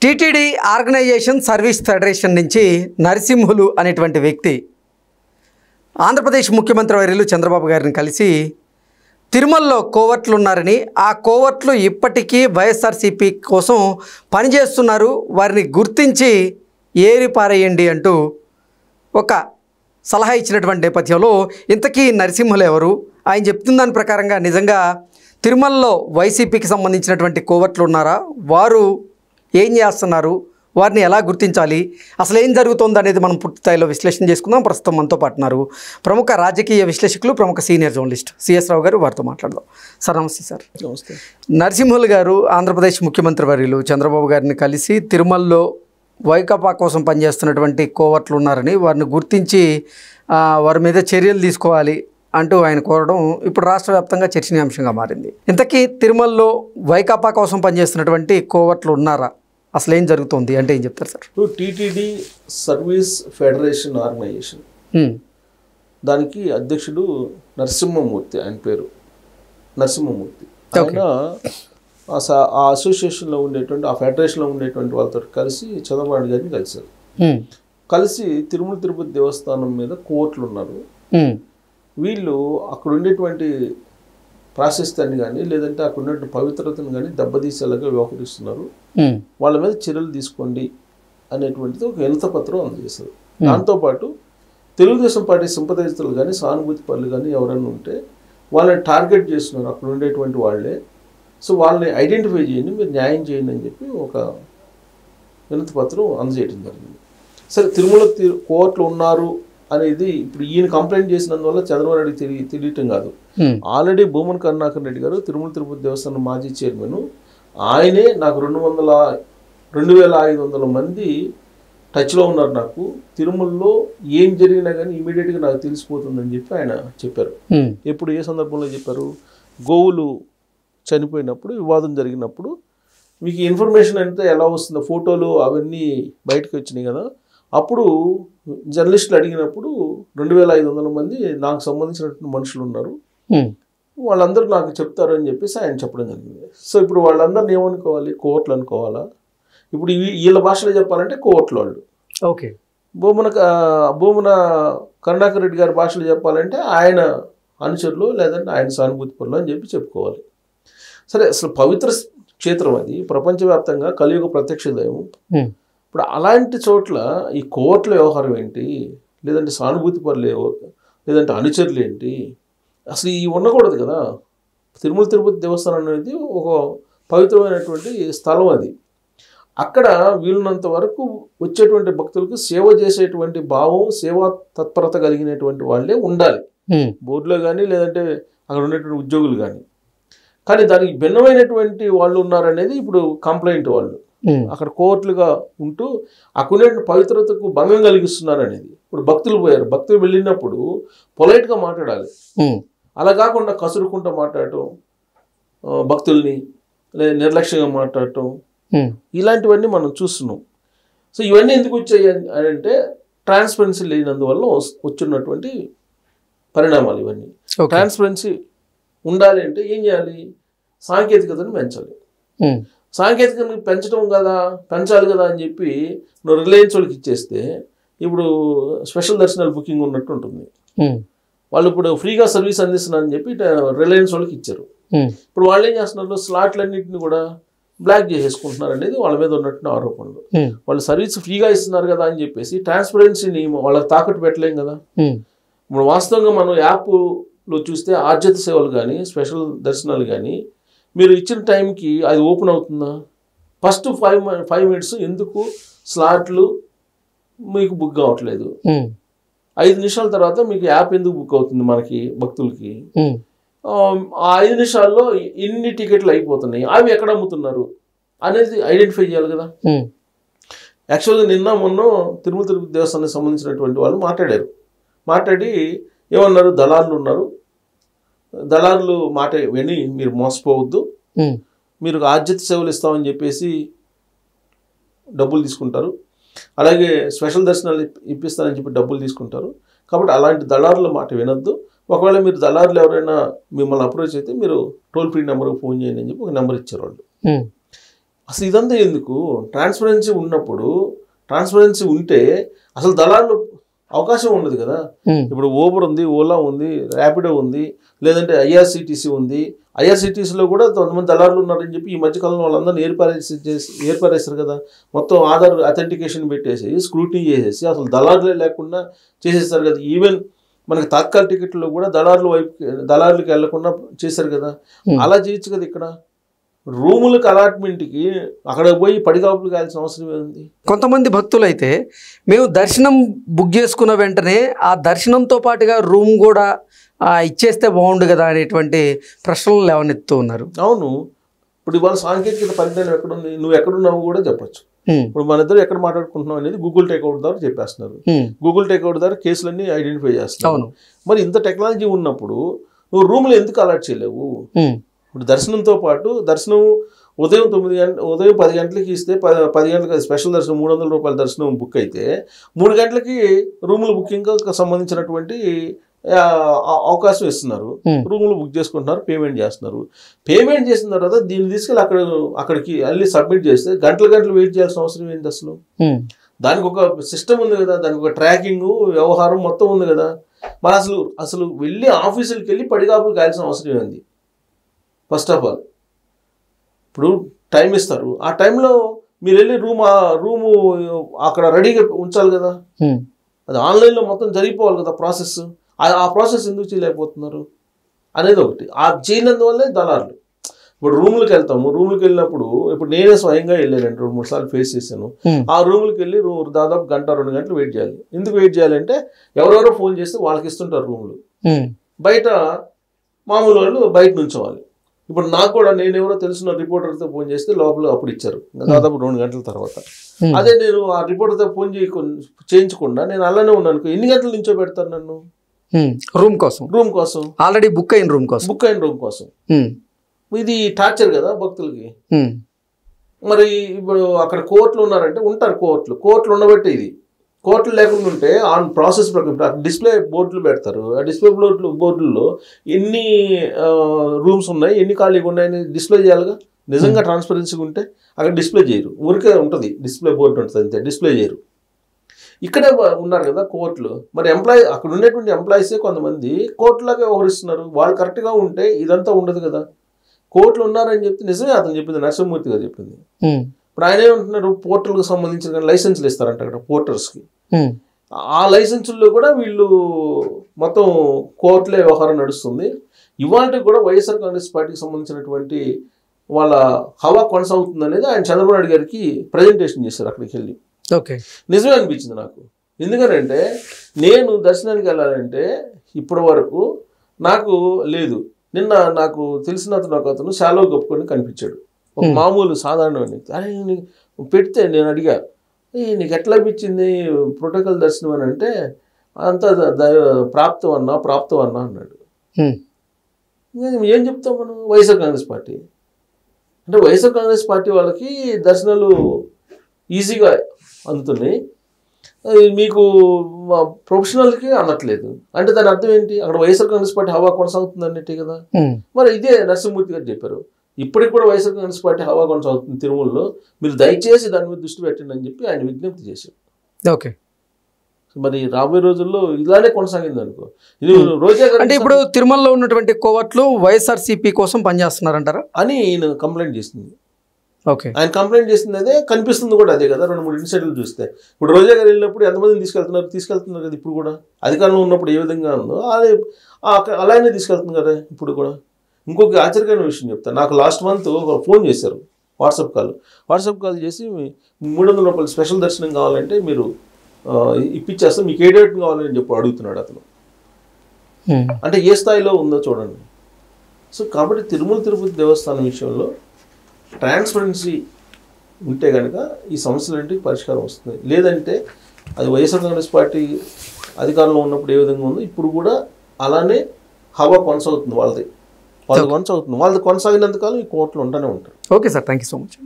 TTD organisation service federation నుంచి నరసింహులు అనేటువంటి వ్యక్తి ఆంధ్రప్రదేశ్ ముఖ్యమంత్రి వర్యులు చంద్రబాబు గారిని కలిసి తిరుమలలో కోవర్ట్లు ఉన్నారని, ఆ కోవర్ట్లు ఇప్పటికీ వైఎస్ఆర్సీపీ కోసం పనిచేస్తున్నారు, వారిని గుర్తించి ఏరిపారేయండి అంటూ ఒక సలహా ఇచ్చినటువంటి నేపథ్యంలో ఇంతకీ నరసింహులు ఎవరు, ఆయన చెప్తున్న దాని ప్రకారంగా నిజంగా తిరుమలలో వైసీపీకి సంబంధించినటువంటి కోవర్ట్లు ఉన్నారా, వారు ఏం చేస్తున్నారు, వారిని ఎలా గుర్తించాలి, అసలు ఏం జరుగుతుంది అనేది మనం పూర్తి స్థాయిలో విశ్లేషణ చేసుకుందాం. ప్రస్తుతం మనతో పాటున్నారు ప్రముఖ రాజకీయ విశ్లేషకులు, ప్రముఖ సీనియర్ జర్నలిస్ట్ సిఎస్ రావు గారు. వారితో మాట్లాడదాం. సార్ నమస్తే. సార్ నమస్తే. నరసింహులు గారు ఆంధ్రప్రదేశ్ ముఖ్యమంత్రి వర్యులు చంద్రబాబు గారిని కలిసి తిరుమలలో వైకాపా కోసం పనిచేస్తున్నటువంటి కోవర్ట్లు ఉన్నారని, వారిని గుర్తించి వారి మీద చర్యలు తీసుకోవాలి అంటూ ఆయన కోరడం ఇప్పుడు రాష్ట్ర వ్యాప్తంగా చర్చనీయాంశంగా మారింది. ఇంతకీ తిరుమలలో వైకాపా కోసం పనిచేస్తున్నటువంటి కోవర్ట్లు ఉన్నారా, అసలు ఏం జరుగుతుంది అంటే ఏం చెప్తారు sir? TTD service federation organisation, దానికి అధ్యక్షుడు నరసింహమూర్తి, ఆయన పేరు నరసింహమూర్తి. ఆయన ఆ అసోసియేషన్లో ఉండేటువంటి, ఆ ఫెడరేషన్లో ఉండేటువంటి వాళ్ళతో కలిసి చంద్రబాబు గారిని కలిశారు. కలిసి తిరుమల తిరుపతి దేవస్థానం మీద కోర్టులు ఉన్నారు, వీళ్ళు అక్కడ ఉండేటువంటి ప్రాశస్త్యాన్ని కానీ లేదంటే అక్కడ ఉన్నటువంటి పవిత్రతను కానీ దెబ్బతీసేలాగా వ్యవహరిస్తున్నారు, వాళ్ళ మీద చర్యలు తీసుకోండి అనేటువంటిది ఒక వినతి పత్రం అందజేశారు. దాంతోపాటు తెలుగుదేశం పార్టీ సింపథైజర్లు కానీ సానుభూతి పనులు కానీ ఎవరైనా ఉంటే వాళ్ళని టార్గెట్ చేస్తున్నారు అక్కడ ఉండేటువంటి వాళ్ళే, సో వాళ్ళని ఐడెంటిఫై చేయండి, మీరు న్యాయం చేయండి అని చెప్పి ఒక వినతి పత్రం అందజేయడం జరిగింది. సరే, తిరుమల కోర్టులు ఉన్నారు అనేది ఇప్పుడు ఈయన కంప్లైంట్ చేసినందువల్ల చంద్రబాబు నాయుడు తెలియటం కాదు. ఆల్రెడీ భూమన కరుణాకర్ రెడ్డి గారు తిరుమల తిరుపతి దేవస్థానం మాజీ చైర్మన్, ఆయనే నాకు 2500 మంది టచ్లో ఉన్నారు, నాకు తిరుమలలో ఏం జరిగినా కానీ ఇమీడియట్గా నాకు తెలిసిపోతుందని చెప్పి ఆయన చెప్పారు. ఎప్పుడు, ఏ సందర్భంలో చెప్పారు? గోవులు చనిపోయినప్పుడు, వివాదం జరిగినప్పుడు మీకు ఇన్ఫర్మేషన్ అంతా ఎలా వస్తుందో, ఫోటోలు అవన్నీ బయటకు వచ్చినాయి కదా, అప్పుడు జర్నలిస్టులు అడిగినప్పుడు 2500 మంది నాకు సంబంధించినటువంటి మనుషులు ఉన్నారు, వాళ్ళందరూ నాకు చెప్తారు అని చెప్పేసి ఆయన చెప్పడం జరిగింది. సో ఇప్పుడు వాళ్ళందరినీ ఏమనుకోవాలి? కోర్టులు అనుకోవాలా? ఇప్పుడు వీళ్ళ భాషలో చెప్పాలంటే కోర్టులు వాళ్ళు. ఓకే. భూమన కరుణాకర్ రెడ్డి గారి భాషలో చెప్పాలంటే ఆయన అనుచరులు లేదంటే ఆయన సానుభూతి పనులు అని చెప్పి చెప్పుకోవాలి. సరే, అసలు పవిత్ర క్షేత్రం అది, ప్రపంచవ్యాప్తంగా కలియుగ ప్రత్యక్ష దైవం. ఇప్పుడు అలాంటి చోట్ల ఈ కోర్టుల వ్యవహారం ఏంటి, లేదంటే సానుభూతి పనులు, లేదంటే అనుచరులు ఏంటి, అసలు ఇవి ఉండకూడదు కదా. తిరుమల తిరుపతి దేవస్థానం అనేది ఒక పవిత్రమైనటువంటి స్థలం, అది అక్కడ వీలున్నంత వరకు వచ్చేటువంటి భక్తులకు సేవ చేసేటువంటి భావం, సేవా తత్పరత కలిగినటువంటి వాళ్ళే ఉండాలి, బోర్డులో కానీ లేదంటే అక్కడ ఉండేటువంటి ఉద్యోగులు కానీ. కానీ దానికి భిన్నమైనటువంటి వాళ్ళు ఉన్నారనేది ఇప్పుడు కంప్లైంట్. వాళ్ళు అక్కడ కోర్టులుగా ఉంటూ అక్కడ పవిత్రతకు భంగం కలిగిస్తున్నారు అనేది. ఇప్పుడు భక్తులు పోయారు, భక్తులు వెళ్ళినప్పుడు పొలైట్గా మాట్లాడాలి, అలా కాకుండా కసురుకుంటూ మాట్లాడటం, భక్తుల్ని నిర్లక్ష్యంగా మాట్లాడటం, ఇలాంటివన్నీ మనం చూస్తున్నాం. సో ఇవన్నీ ఎందుకు వచ్చాయి అని అంటే ట్రాన్స్పరెన్సీ లేనందువల్ల వచ్చినటువంటి పరిణామాలు ఇవన్నీ. ట్రాన్స్పరెన్సీ ఉండాలి అంటే ఏం చేయాలి? సాంకేతికతను పెంచాలి. సాంకేతికతను పెంచాలి కదా అని చెప్పి నువ్వు రిలయన్స్ వాళ్ళకి ఇచ్చేస్తే ఇప్పుడు స్పెషల్ దర్శనాలు బుకింగ్ ఉన్నట్టు ఉంటుంది. వాళ్ళు ఇప్పుడు ఫ్రీగా సర్వీస్ అందిస్తున్నారని చెప్పి రిలయన్స్ వాళ్ళకి ఇచ్చారు. ఇప్పుడు వాళ్ళు ఏం చేస్తున్నారు? స్లాట్లన్నింటినీ కూడా బ్లాక్ చేసేసుకుంటున్నారు అనేది వాళ్ళ మీద ఉన్నట్టు ఆరోపణలు. వాళ్ళు సర్వీస్ ఫ్రీగా ఇస్తున్నారు కదా అని చెప్పేసి ట్రాన్స్పరెన్సీని వాళ్ళకి తాకట్టు పెట్టలేం కదా. ఇప్పుడు వాస్తవంగా మనం యాప్లో చూస్తే ఆర్జిత సేవలు కానీ స్పెషల్ దర్శనాలు కానీ మీరు ఇచ్చిన టైంకి అది ఓపెన్ అవుతుందా? ఫస్ట్ 5 minutes ఎందుకు స్లాట్లు మీకు బుక్ కావట్లేదు? 5 నిమిషాల తర్వాత మీకు యాప్ ఎందుకు బుక్ అవుతుంది మనకి భక్తులకి? ఆ 5 నిమిషాల్లో ఎన్ని టికెట్లు అయిపోతున్నాయి, అవి ఎక్కడ అమ్ముతున్నారు అనేది ఐడెంటిఫై చేయాలి కదా. యాక్చువల్గా నిన్న మొన్న తిరుమల తిరుపతి దేవస్థానానికి సంబంధించినటువంటి వాళ్ళు మాట్లాడి ఏమన్నారు? దళారులు ఉన్నారు, దళారులు మాట విని మీరు మోసపోవద్దు, మీరు ఆర్జిత సేవలు ఇస్తామని చెప్పేసి డబ్బులు తీసుకుంటారు, అలాగే స్పెషల్ దర్శనాలు ఇప్పిస్తానని చెప్పి డబ్బులు తీసుకుంటారు, కాబట్టి అలాంటి దళారుల మాట వినొద్దు. ఒకవేళ మీరు దళారులు ఎవరైనా మిమ్మల్ని అప్రోచ్ అయితే మీరు టోల్ ఫ్రీ నెంబర్కి ఫోన్ చేయండి అని చెప్పి ఒక నెంబర్ ఇచ్చారు వాళ్ళు. అసలు ఇదంతా ఎందుకు? ట్రాన్స్పరెన్సీ ఉన్నప్పుడు, ట్రాన్స్పరెన్సీ ఉంటే అసలు దళాలు అవకాశం ఉండదు కదా. ఇప్పుడు ఊబర్ ఉంది, ఓలా ఉంది, ర్యాపిడో ఉంది, లేదంటే ఐఆర్సిటీసీ ఉంది. ఐఆర్సిటీసీలో కూడా కొంతమంది దళారులు ఉన్నారని చెప్పి ఈ మధ్యకాలంలో వాళ్ళందరినీ ఏర్పరేస్తారు కదా. మొత్తం ఆధార్ అథెంటికేషన్ పెట్టేసి స్క్రూటినీ చేసేసి అసలు దళారులే లేకుండా చేసేస్తారు కదా. ఈవెన్ మనకి తాత్కాల టికెట్లో కూడా దళారులకు వెళ్లకుండా చేశారు కదా. అలా చేయొచ్చు కదా. ఇక్కడ రూములకు అలాట్మెంట్కి అక్కడ పోయి పడిగాపులు కావాల్సిన అవసరం ఏంది? కొంతమంది భక్తులు అయితే మేము దర్శనం బుక్ చేసుకున్న వెంటనే ఆ దర్శనంతో పాటుగా రూమ్ కూడా ఇచ్చేస్తే బాగుండు కదా అనేటువంటి ప్రశ్నలు లేవనెత్తూ ఉన్నారు. అవును, ఇప్పుడు ఇవాళ సాంకేతికత పరిజ్ఞానం ఎక్కడుంది? నువ్వు ఎక్కడున్నావు కూడా చెప్పచ్చు. ఇప్పుడు మన ఇద్దరు ఎక్కడ మాట్లాడుకుంటున్నాం అనేది గూగుల్ టేక్అవుట్ ద్వారా చెప్పేస్తున్నారు. గూగుల్ టేక్అవుట్ ద్వారా కేసులన్నీ ఐడెంటిఫై చేస్తున్నారు. మరి ఇంత టెక్నాలజీ ఉన్నప్పుడు నువ్వు రూమ్లో ఎందుకు అలాట్ చేయలేవు? ఇప్పుడు దర్శనంతో పాటు దర్శనం ఉదయం 10 గంటలకి ఇస్తే 10 గంటలకి స్పెషల్ దర్శనం 300 రూపాయల దర్శనం బుక్ అయితే 3 గంటలకి రూముల బుకింగ్ సంబంధించినటువంటి అవకాశం ఇస్తున్నారు. రూములు బుక్ చేసుకుంటున్నారు, పేమెంట్ చేస్తున్నారు. పేమెంట్ చేసిన తర్వాత దీన్ని తీసుకెళ్ళి అక్కడికి వెళ్ళి సబ్మిట్ చేస్తే గంటలు వెయిట్ చేయాల్సిన అవసరం ఏంటి అసలు? దానికి ఒక సిస్టమ్ ఉంది కదా, దానికి ఒక ట్రాకింగ్ వ్యవహారం మొత్తం ఉంది కదా. మరి అసలు వెళ్ళి ఆఫీసులకి వెళ్ళి పడిగాపులు కాయాల్సిన అవసరం ఏంది? ఫస్ట్ ఆఫ్ ఆల్ ఇప్పుడు టైం ఇస్తారు, ఆ టైంలో మీరు వెళ్ళి రూము అక్కడ రెడీగా ఉంచాలి కదా. అది ఆన్లైన్లో మొత్తం జరిగిపోవాలి కదా ప్రాసెస్. ఆ ప్రాసెస్ ఎందుకు చేయలేకపోతున్నారు అనేది ఒకటి. ఆ చేయనందువల్లే దళారులు. ఇప్పుడు రూములకు వెళ్తాము, రూములకు వెళ్ళినప్పుడు ఇప్పుడు నేనే స్వయంగా వెళ్ళాను, 2-3 సార్లు ఫేస్ చేశాను. ఆ రూములకు వెళ్ళి దాదాపు 1-2 గంటలు వెయిట్ చేయాలి. ఎందుకు వెయిట్ చేయాలంటే ఎవరెవరో ఫోన్ చేస్తే వాళ్ళకి ఇస్తుంటారు రూములు. బయట మామూలు వాళ్ళు బయట నుంచోవాలి. ఇప్పుడు నాకు కూడా నేను ఎవరో తెలిసిన రిపోర్టర్తో ఫోన్ చేస్తే లోపల అప్పుడు ఇచ్చారు దాదాపు 2 గంటల తర్వాత. అదే నేను ఆ రిపోర్టర్తో ఫోన్ చేయించకుండా నేను అలానే ఉన్నాను, ఎన్ని గంటల నుంచో పెడతారు నన్ను? రూమ్ కోసం ఆల్రెడీ బుక్ అయిన రూమ్ కోసం. ఇది టార్చర్ కదా భక్తులకి. మరి ఇప్పుడు అక్కడ కోర్టులు ఉన్నారంటే ఉంటారు, కోర్టులు ఉండబట్టే ఇది. కోర్టులు లేకుండా ఉంటే ఆన్ ప్రాసెస్ ప్రకారం డిస్ప్లే బోర్డులు పెడతారు. ఆ డిస్ప్లే బోర్డుల్లో ఎన్ని రూమ్స్ ఉన్నాయి, ఎన్ని ఖాళీగా ఉన్నాయని డిస్ప్లే చేయాలిగా. నిజంగా ట్రాన్స్పరెన్సీగా ఉంటే అక్కడ డిస్ప్లే చేయరు, ఊరికే ఉంటుంది డిస్ప్లే బోర్డు ఉంటుంది అంతే, డిస్ప్లే చేయరు. ఇక్కడే ఉన్నారు కదా కోర్టులు. మరి అక్కడ ఉండేటువంటి ఎంప్లాయీసే కొంతమంది కోర్టులాగా వ్యవహరిస్తున్నారు. వాళ్ళు కరెక్ట్గా ఉంటే ఇదంతా ఉండదు కదా. కోర్టులు ఉన్నారని చెప్తే నిజమే అతను చెప్పింది, నరసింహమూర్తి గారు చెప్పింది. ఇప్పుడు ఆయన ఏమంటున్నారు, పోర్టల్కి సంబంధించిన లైసెన్సులు ఇస్తారంట అక్కడ పోర్టర్స్కి. ఆ లైసెన్సుల్లో కూడా వీళ్ళు మొత్తం కోర్టులే వ్యవహారం నడుస్తుంది. ఇవాళ కూడా వైఎస్ఆర్ కాంగ్రెస్ పార్టీకి సంబంధించినటువంటి వాళ్ళ హవా కొనసాగుతుంది అనేది ఆయన చంద్రబాబు నాయుడు గారికి ప్రజెంటేషన్ చేశారు అక్కడికి వెళ్ళి. ఓకే, నిజమే అనిపించింది నాకు. ఎందుకంటే నేను దర్శనానికి వెళ్ళాలంటే ఇప్పటి వరకు నాకు లేదు. నిన్న నాకు తెలిసిన అతను శాలువా కప్పుకొని కనిపించాడు, ఒక మామూలు సాధారణ. అరే పెడితే నేను అడిగా, నీకు ఎట్లా అనిపించింది ప్రోటోకాల్ దర్శనం అని అంటే, అంతా ప్రాప్తం అన్నా అన్నాడు. ఏం చెప్తాం మనం? వైఎస్ఆర్ కాంగ్రెస్ పార్టీ అంటే వైఎస్ఆర్ కాంగ్రెస్ పార్టీ వాళ్ళకి దర్శనాలు ఈజీగా అందుతున్నాయి, మీకు ప్రొఫెషనల్కి అనట్లేదు అంటే దాని అర్థం ఏంటి? అక్కడ వైఎస్ఆర్ కాంగ్రెస్ పార్టీ హవా కొనసాగుతుంది అన్నట్టే కదా. మరి ఇదే నరసింహమూర్తి గారు చెప్పారు, ఇప్పటికి కూడా వైఎస్ఆర్ కాంగ్రెస్ పార్టీ హవా కొనసాగుతుంది తిరుమలలో, మీరు దయచేసి దాని మీద దృష్టి పెట్టండి అని చెప్పి ఆయన విజ్ఞప్తి చేశారు. ఓకే, మరి రాబోయే రోజుల్లో ఇలానే కొనసాగింది అనుకో. ఇది రోజా అంటే ఇప్పుడు తిరుమలలో ఉన్నటువంటి కోవట్లు వైఎస్ఆర్సీపీ కోసం పనిచేస్తున్నారంటారా అని ఈయన కంప్లైంట్ చేసింది. ఓకే, ఆయన కంప్లైంట్ చేసింది అదే, కనిపిస్తుంది కూడా అదే కదా. 2-3 ఇన్సిడెంట్లు చూస్తే ఇప్పుడు రోజా గారు వెళ్ళినప్పుడు ఎంతమందిని తీసుకెళ్తున్నారు కదా. ఇప్పుడు కూడా అధికారంలో ఉన్నప్పుడు ఏ విధంగా ఉందో అదే అలానే తీసుకెళ్తుంది కదా ఇప్పుడు కూడా. ఇంకొక ఆశ్చర్యకరమైన విషయం చెప్తాను. నాకు లాస్ట్ మంత్ ఫోన్ చేశారు, వాట్సాప్ కాల్ చేసి 300 రూపాయలు స్పెషల్ దర్శనం కావాలంటే మీరు ఇప్పించేస్తాం, మీకు ఏ డేట్ కావాలని చెప్పి అడుగుతున్నాడు అతను. అంటే ఏ స్థాయిలో ఉందో చూడండి. సో కాబట్టి తిరుపతి దేవస్థానం విషయంలో ట్రాన్స్పరెన్సీ ఉంటే కనుక ఈ సమస్యలంటికి పరిష్కారం వస్తుంది. లేదంటే అది వైఎస్ఆర్ కాంగ్రెస్ పార్టీ అధికారంలో ఉన్నప్పుడు ఏ విధంగా ఉందో ఇప్పుడు కూడా అలానే హవా కొనసాగుతుంది. వాళ్ళది కొనసాగుతుంది. వాళ్ళది కొనసాగినంతకాలం ఈ కోర్టులు ఉంటూనే ఉంటారు. Okay sir, thank you so much.